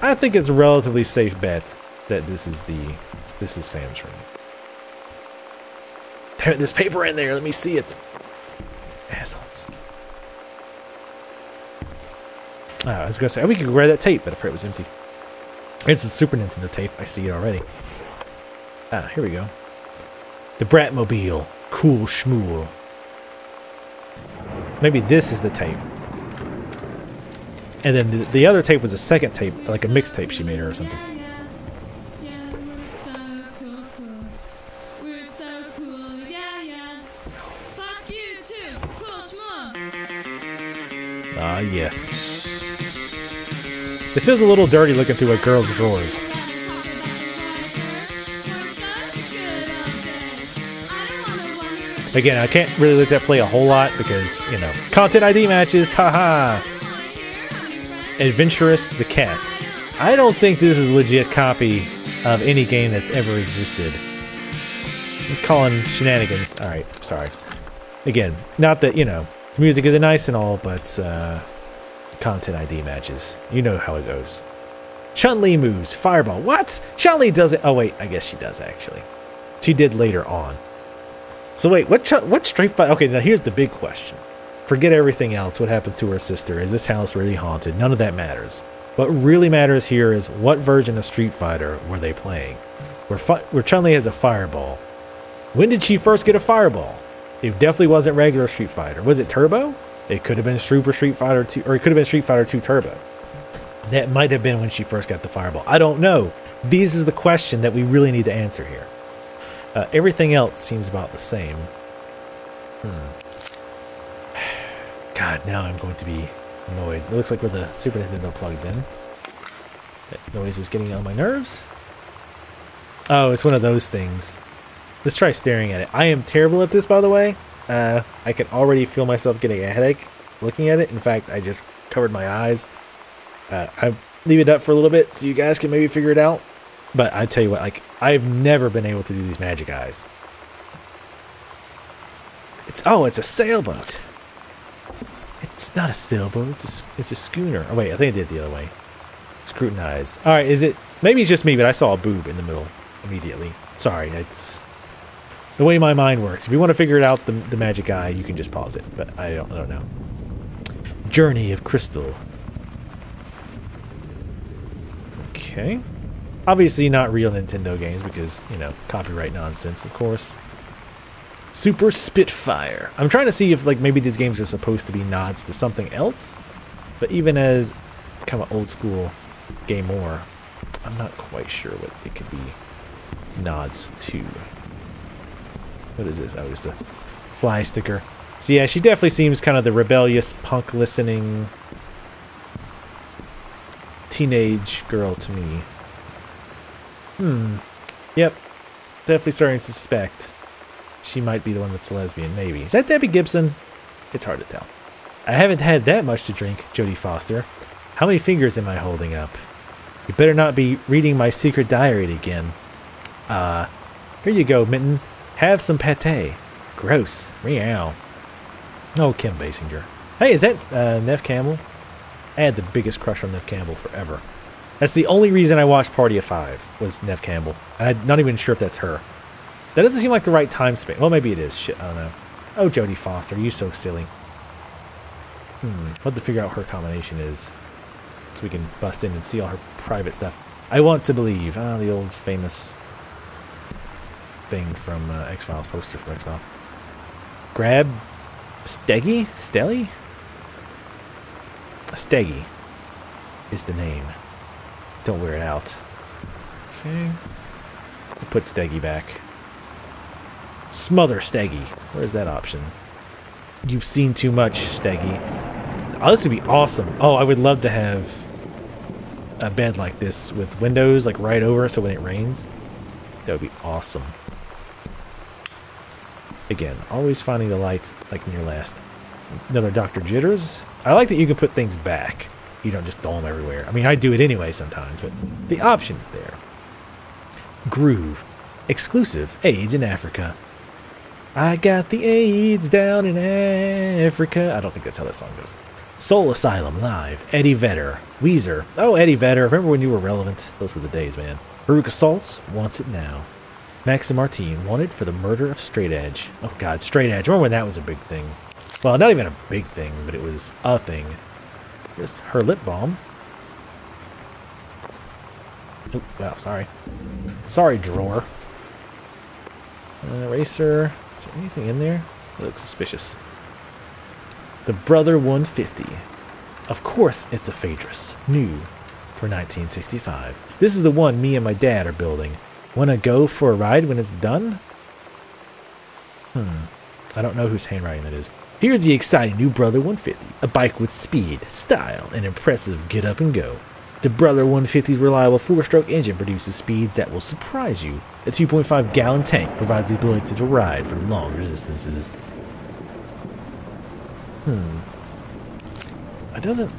I think it's a relatively safe bet that this is Sam's room. There's paper in there. Let me see it. Assholes. I was gonna say, oh, we could grab that tape, but I it was empty. It's a Super Nintendo tape. I see it already. Ah, here we go. The Bratmobile. Cool schmool. Maybe this is the tape. And then the other tape was a second tape, like a mixtape she made her or something. Ah, yes. It feels a little dirty looking through a girl's drawers. Again, I can't really let that play a whole lot because, you know, content ID matches, haha. Adventurous the Cats. I don't think this is a legit copy of any game that's ever existed. I'm calling shenanigans. Alright, sorry. Again, not that, you know, the music isn't nice and all, but content ID matches. You know how it goes. Chun-Li moves. Fireball. What? Chun-Li doesn't... Oh, wait. I guess she does, actually. She did later on. So, wait. What Street Fighter... Okay, now here's the big question. Forget everything else. What happens to her sister? Is this house really haunted? None of that matters. What really matters here is what version of Street Fighter were they playing? Where Chun-Li has a fireball. When did she first get a fireball? It definitely wasn't regular Street Fighter. Was it Turbo? It could have been Super Street Fighter 2, or it could have been Street Fighter 2 Turbo. That might have been when she first got the fireball. I don't know. This is the question that we really need to answer here. Everything else seems about the same. God, now I'm going to be annoyed. It looks like we're the Super Nintendo plugged in. That noise is getting on my nerves. Oh, it's one of those things. Let's try staring at it. I am terrible at this, by the way. I can already feel myself getting a headache looking at it. In fact, I just covered my eyes. I leave it up for a little bit so you guys can maybe figure it out. But I tell you what, like, I've never been able to do these magic eyes. It's a sailboat. It's not a sailboat. It's a schooner. Oh wait, I think I did it the other way. Scrutinize. All right, is it? Maybe it's just me, but I saw a boob in the middle immediately. Sorry, it's the way my mind works. If you want to figure it out, the magic eye, you can just pause it. But I don't know. Journey of Crystal. Okay. Obviously not real Nintendo games because, you know, copyright nonsense, of course. Super Spitfire. I'm trying to see if, like, maybe these games are supposed to be nods to something else. But even as kind of old school game more, I'm not quite sure what it could be nods to. What is this? Oh, it's the fly sticker. So yeah, she definitely seems kind of the rebellious, punk listening teenage girl to me. Yep. Definitely starting to suspect she might be the one that's a lesbian, maybe. Is that Debbie Gibson? It's hard to tell. I haven't had that much to drink, Jodie Foster. How many fingers am I holding up? You better not be reading my secret diary again. Here you go, Mitten. Have some pate. Gross. Meow. Oh, Kim Basinger. Hey, is that Nev Campbell? I had the biggest crush on Nev Campbell forever. That's the only reason I watched Party of Five, was Nev Campbell. I'm not even sure if that's her. That doesn't seem like the right time span. Well, maybe it is. Shit, I don't know. Oh, Jodie Foster, you so silly. We'll have to figure out what her combination is, so we can bust in and see all her private stuff. I want to believe. The old famous thing from X-Files, poster from X-Files. Grab Steggy? Stelly? Steggy is the name. Don't wear it out. Okay. We'll put Steggy back. Smother Steggy. Where's that option? You've seen too much, Steggy. Oh, this would be awesome. Oh, I would love to have a bed like this with windows like right over so when it rains. That would be awesome. Again, always finding the light like near last. Another Dr. Jitters. I like that you can put things back. You don't just throw them everywhere. I mean, I do it anyway sometimes, but the option's there. Groove. Exclusive. AIDS in Africa. I got the AIDS down in Africa. I don't think that's how that song goes. Soul Asylum Live, Eddie Vedder, Weezer. Oh, Eddie Vedder, remember when you were relevant? Those were the days, man. Veruca Salt, Wants It Now. Max and Martine, wanted for the murder of Straight Edge. Oh god, Straight Edge, remember when that was a big thing? Well, not even a big thing, but it was a thing. Here's her lip balm. Oh, wow, sorry. Sorry, drawer. Eraser. Is there anything in there? It looks suspicious. The Brother 150. Of course it's a Phaedrus. New for 1965. This is the one me and my dad are building. Wanna go for a ride when it's done? I don't know whose handwriting that is. Here's the exciting new Brother 150. A bike with speed, style, and impressive get up and go. The Brother 150's reliable 4-stroke engine produces speeds that will surprise you. The 2.5-gallon tank provides the ability to ride for long distances. I don't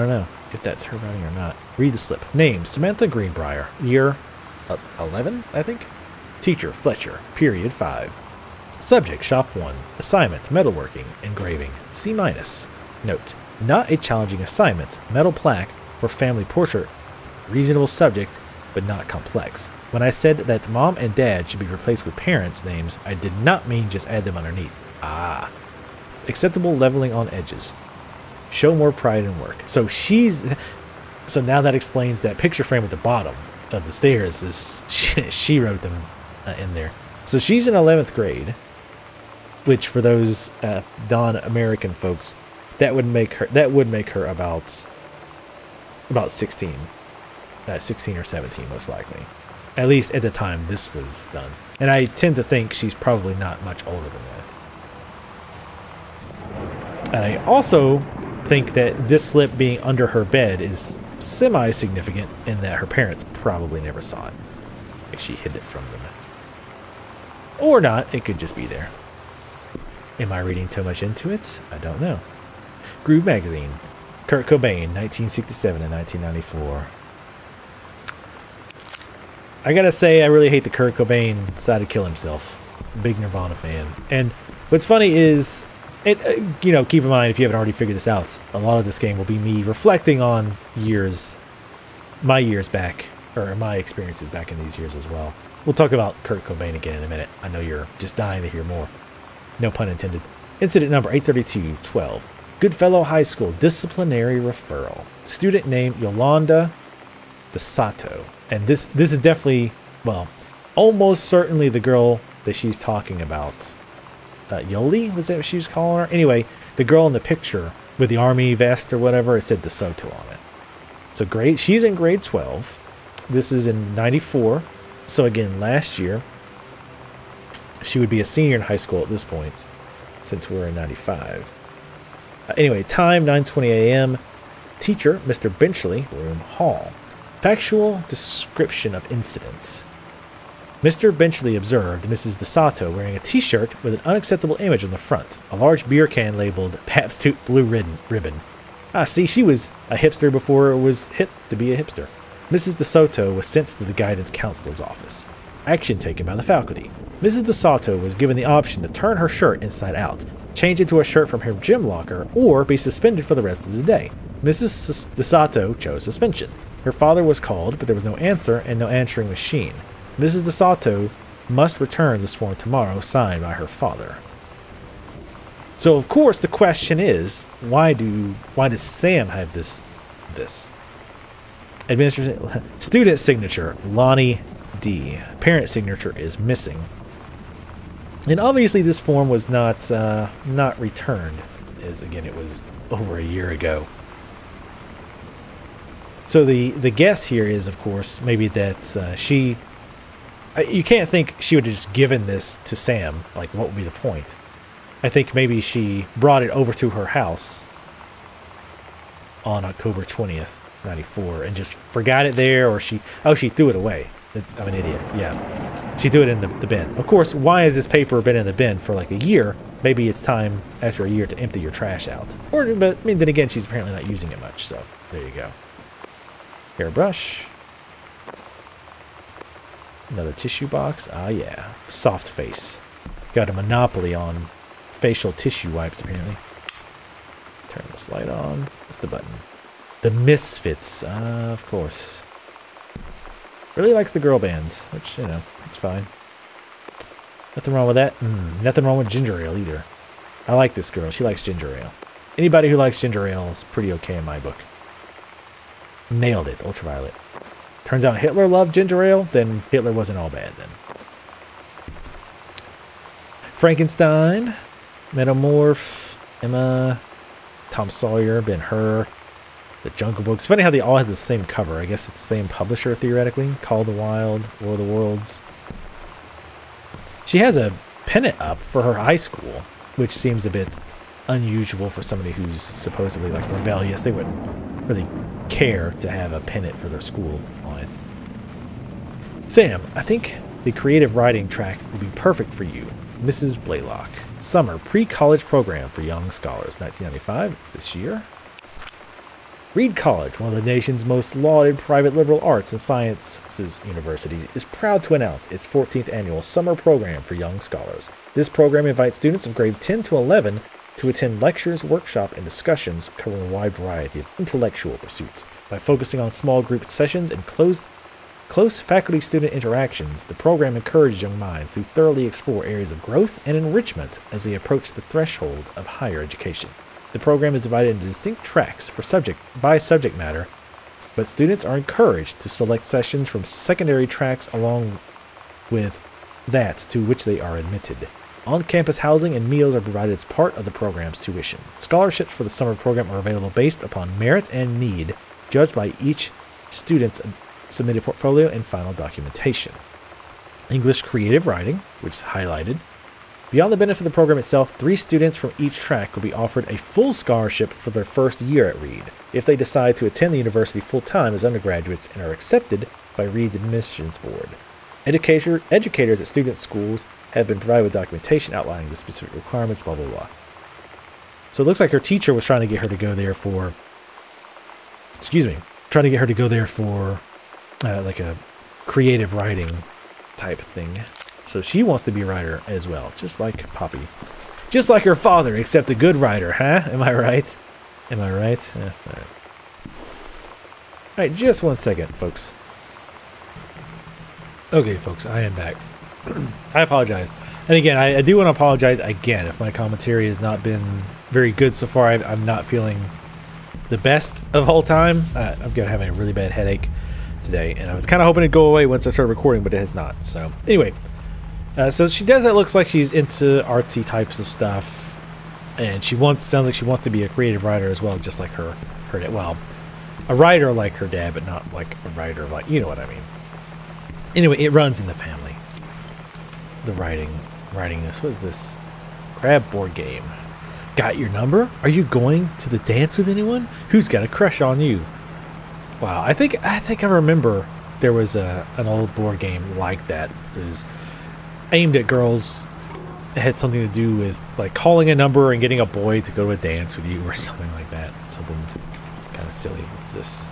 know if that's her writing or not. Read the slip. Name, Samantha Greenbrier. Year 11, I think? Teacher, Fletcher. Period 5. Subject, Shop 1. Assignment, metalworking, engraving. C-. Note, not a challenging assignment. Metal plaque for family portrait. Reasonable subject, but not complex. When I said that mom and dad should be replaced with parents' names, I did not mean just add them underneath. Ah. Acceptable leveling on edges. Show more pride in work. So so now that explains that picture frame at the bottom of the stairs is she wrote them in there. So she's in 11th grade, which for those non-American folks, that would make her about 16, 16 or 17 most likely. At least at the time this was done. And I tend to think she's probably not much older than that. And I also think that this slip being under her bed is semi-significant in that her parents probably never saw it. Like she hid it from them. Or not, it could just be there. Am I reading too much into it? I don't know. Groove Magazine. Kurt Cobain, 1967 and 1994. I gotta say, I really hate the Kurt Cobain decided to kill himself. Big Nirvana fan. And what's funny is, you know, keep in mind, if you haven't already figured this out, a lot of this game will be me reflecting on my years back, or my experiences back in these years as well. We'll talk about Kurt Cobain again in a minute. I know you're just dying to hear more. No pun intended. Incident number 83212. Goodfellow High School disciplinary referral. Student name Yolanda DeSato. And this is definitely, well, almost certainly the girl that she's talking about. Yoli? Was that what she was calling her? Anyway, the girl in the picture with the army vest or whatever, it said DeSoto on it. So great. She's in grade 12. This is in 94. So again, last year, she would be a senior in high school at this point, since we're in 95. Anyway, time, 9:20 a.m. Teacher, Mr. Benchley, room hall. Factual description of incidents. Mr. Benchley observed Mrs. DeSato wearing a t-shirt with an unacceptable image on the front, a large beer can labeled Pabst Blue Ribbon. Ah, see, she was a hipster before it was hip to be a hipster. Mrs. DeSoto was sent to the guidance counselor's office. Action taken by the faculty. Mrs. DeSoto was given the option to turn her shirt inside out, change into a shirt from her gym locker, or be suspended for the rest of the day. Mrs. DeSoto chose suspension. Her father was called, but there was no answer and no answering machine. Mrs. DeSoto must return this form tomorrow, signed by her father. So, of course, the question is, why does Sam have this? Student signature, Lonnie D. Parent signature is missing. And obviously this form was not returned, as again it was over a year ago. So the guess here is, of course, maybe that you can't think she would have just given this to Sam. Like, what would be the point? I think maybe she brought it over to her house on October 20th, 94, and just forgot it there, or she threw it away. I'm an idiot. Yeah, she threw it in the bin. Of course, why has this paper been in the bin for like a year? Maybe it's time after a year to empty your trash out. But I mean, then again, she's apparently not using it much. So there you go. Hairbrush. Another tissue box. Ah, yeah. Soft face. Got a monopoly on facial tissue wipes, apparently. Turn this light on. What's the button? The Misfits, of course. Really likes the girl bands, which, you know, it's fine. Nothing wrong with that. Nothing wrong with ginger ale either. I like this girl. She likes ginger ale. Anybody who likes ginger ale is pretty okay in my book. Nailed it, Ultraviolet. Turns out Hitler loved ginger ale, then Hitler wasn't all bad then. Frankenstein, Metamorph, Emma, Tom Sawyer, Ben-Hur, The Jungle Book. It's funny how they all have the same cover. I guess it's the same publisher, theoretically. Call of the Wild, War of the Worlds. She has a pennant up for her high school, which seems a bit unusual for somebody who's supposedly like rebellious. They wouldn't really care to have a pennant for their school on it. Sam, I think the creative writing track would be perfect for you. Mrs. Blaylock. Summer pre-college program for young scholars. 1995, it's this year. Reed College, one of the nation's most lauded private liberal arts and sciences universities, is proud to announce its 14th annual summer program for young scholars. This program invites students of grade 10 to 11 to attend lectures, workshops, and discussions covering a wide variety of intellectual pursuits. By focusing on small group sessions and close faculty-student interactions, the program encourages young minds to thoroughly explore areas of growth and enrichment as they approach the threshold of higher education. The program is divided into distinct tracks by subject matter, but students are encouraged to select sessions from secondary tracks along with that to which they are admitted. On-campus housing and meals are provided as part of the program's tuition. Scholarships for the summer program are available based upon merit and need, judged by each student's submitted portfolio and final documentation. English creative writing, which is highlighted. Beyond the benefit of the program itself, 3 students from each track will be offered a full scholarship for their first year at Reed, if they decide to attend the university full-time as undergraduates and are accepted by Reed's admissions board. Educators at student schools have been provided with documentation outlining the specific requirements, blah, blah, blah. So it looks like her teacher was trying to get her to go there for, like a creative writing type thing. So she wants to be a writer as well, just like Poppy. Just like her father, except a good writer, huh? Am I right? Am I right? All right. Alright, just one second, folks. Okay, folks, I am back. I apologize. And again, I do want to apologize again if my commentary has not been very good so far. I'm not feeling the best of the whole time. I'm having a really bad headache today, and I was kind of hoping it'd go away once I started recording, but it has not. So anyway, so she does. It looks like she's into artsy types of stuff, and sounds like she wants to be a creative writer as well, just like her dad. Well, a writer like her dad, but not like a writer like, you know what I mean. Anyway, it runs in the family. The writing this. What is this? Crab board game. Got your number? Are you going to the dance with anyone? Who's got a crush on you? Wow, I think I remember there was an old board game like that. It was aimed at girls. It had something to do with like calling a number and getting a boy to go to a dance with you or something like that. Something kind of silly. What's this?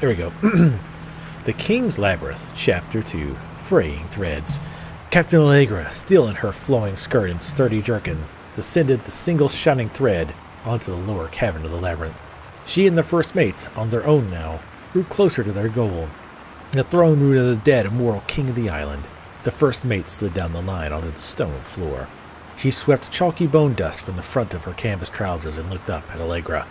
There we go. The King's Labyrinth, Chapter 2, Fraying Threads. Captain Allegra, still in her flowing skirt and sturdy jerkin, descended the single shining thread onto the lower cavern of the labyrinth. She and the first mates, on their own now, grew closer to their goal, the throne room of the dead immortal king of the island. The first mate slid down the line onto the stone floor. She swept chalky bone dust from the front of her canvas trousers and looked up at Allegra.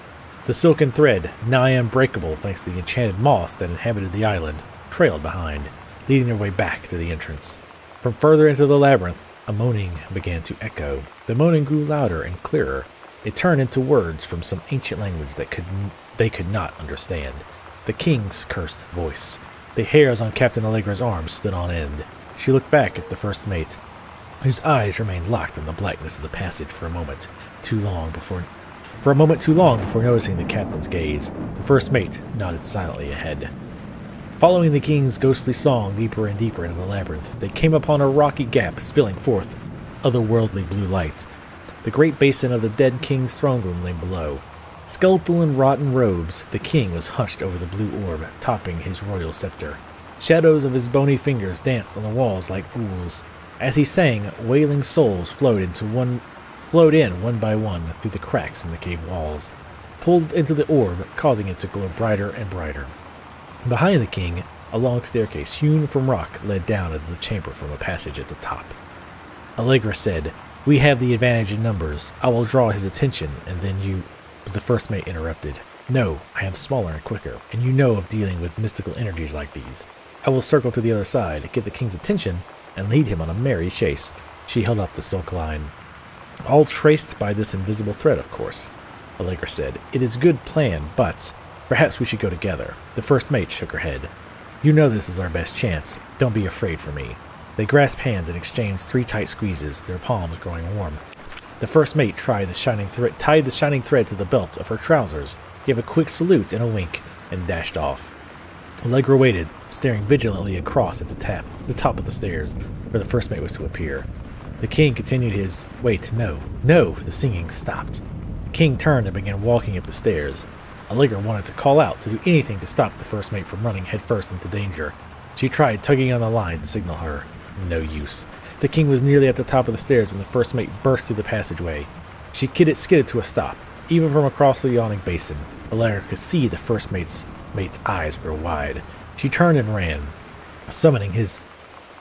The silken thread, nigh unbreakable thanks to the enchanted moss that inhabited the island, trailed behind, leading their way back to the entrance. From further into the labyrinth, a moaning began to echo. The moaning grew louder and clearer. It turned into words from some ancient language that they could not understand. The king's cursed voice. The hairs on Captain Allegra's arms stood on end. She looked back at the first mate, whose eyes remained locked in the blackness of the passage for a moment too long before noticing the captain's gaze. The first mate nodded silently ahead. Following the king's ghostly song deeper and deeper into the labyrinth, they came upon a rocky gap spilling forth otherworldly blue light. The great basin of the dead king's throne room lay below. Skeletal in rotten robes, the king was hunched over the blue orb, topping his royal scepter. Shadows of his bony fingers danced on the walls like ghouls. As he sang, wailing souls flowed into one flowed in one by one through the cracks in the cave walls, pulled into the orb, causing it to glow brighter and brighter. Behind the king, a long staircase hewn from rock led down into the chamber from a passage at the top. Allegra said, "We have the advantage in numbers. I will draw his attention, and then you—" But the first mate interrupted. "No, I am smaller and quicker, and you know of dealing with mystical energies like these. I will circle to the other side, get the king's attention, and lead him on a merry chase." She held up the silk line. "All traced by this invisible thread, of course," Allegra said. "It is a good plan, but perhaps we should go together." The first mate shook her head. "You know this is our best chance. Don't be afraid for me." They grasped hands and exchanged 3 tight squeezes, their palms growing warm. The first mate tied the shining thread to the belt of her trousers, gave a quick salute and a wink, and dashed off. Allegra waited, staring vigilantly across at the top of the stairs, where the first mate was to appear. The king continued his— Wait, no, no! The singing stopped. The king turned and began walking up the stairs. Allegra wanted to call out, to do anything to stop the first mate from running headfirst into danger. She tried tugging on the line to signal her. No use. The king was nearly at the top of the stairs when the first mate burst through the passageway. She skidded to a stop. Even from across the yawning basin, Allegra could see the first mate's eyes grow wide. She turned and ran. Summoning his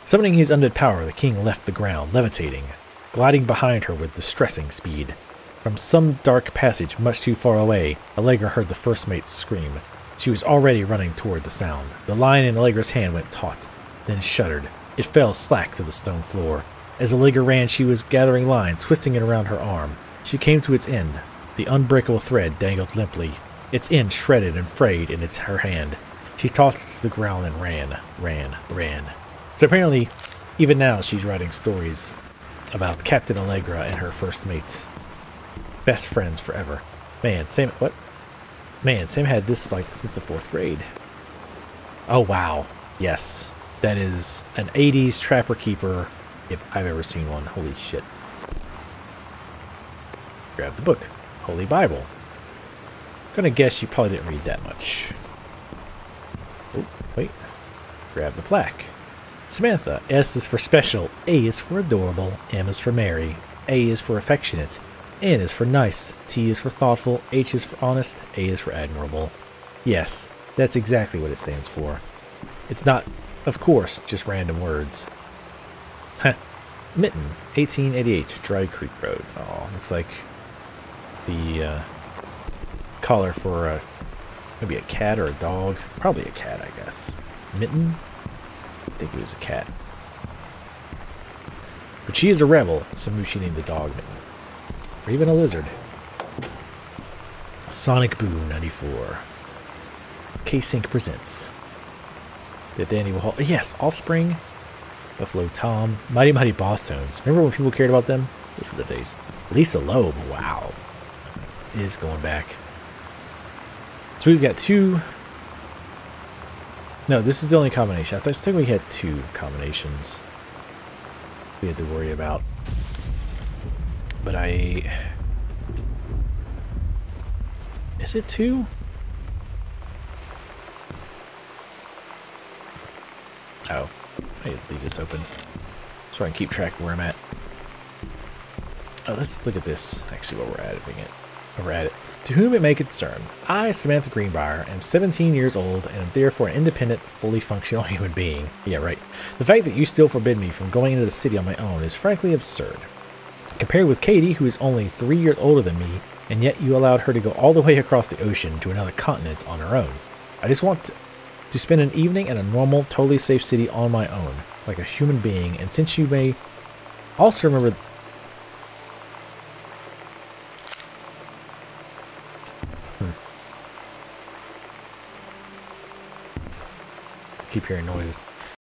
undead power, the king left the ground, levitating, gliding behind her with distressing speed. From some dark passage much too far away, Allegra heard the first mate scream. She was already running toward the sound. The line in Allegra's hand went taut, then shuddered. It fell slack to the stone floor. As Allegra ran, she was gathering line, twisting it around her arm. She came to its end. The unbreakable thread dangled limply, its end shredded and frayed in her hand. She tossed it to the ground and ran. So apparently, even now she's writing stories about Captain Allegra and her first mate. Best friends forever. Man, Sam had this like since the 4th grade. Oh wow. Yes. That is an 80s Trapper Keeper if I've ever seen one. Holy shit. Grab the book. Holy Bible. Gonna guess she probably didn't read that much. Oh, wait. Grab the plaque. Samantha. S is for special. A is for adorable. M is for merry. A is for affectionate. N is for nice. T is for thoughtful. H is for honest. A is for admirable. Yes, that's exactly what it stands for. It's not, of course, just random words. Huh. Mitten, 1888, Dry Creek Road. Oh, looks like the collar for maybe a cat or a dog. Probably a cat, I guess. Mitten? I think it was a cat. But she is a rebel, so maybe she named the dog Mitten. Or even a lizard. Sonic Boom 94. K-Sync presents. The Danny Hall. Yes, Offspring. Buffalo Tom. Mighty Mighty Boss Tones. Remember when people cared about them? Those were the days. Lisa Loeb. Wow. Is going back. So we've got 2. No, this is the only combination. I think we had 2 combinations we had to worry about. But is it 2? Oh, I need to leave this open so I can keep track of where I'm at. Oh, let's look at this. Actually, while we're at it. To whom it may concern, I, Samantha Greenbriar, am 17 years old and am therefore an independent, fully functional human being. Yeah, right. The fact that you still forbid me from going into the city on my own is frankly absurd. Compared with Katie, who is only 3 years older than me, and yet you allowed her to go all the way across the ocean to another continent on her own. I just want to spend an evening in a normal, totally safe city on my own, like a human being, and since you may also remember... Keep hearing noises.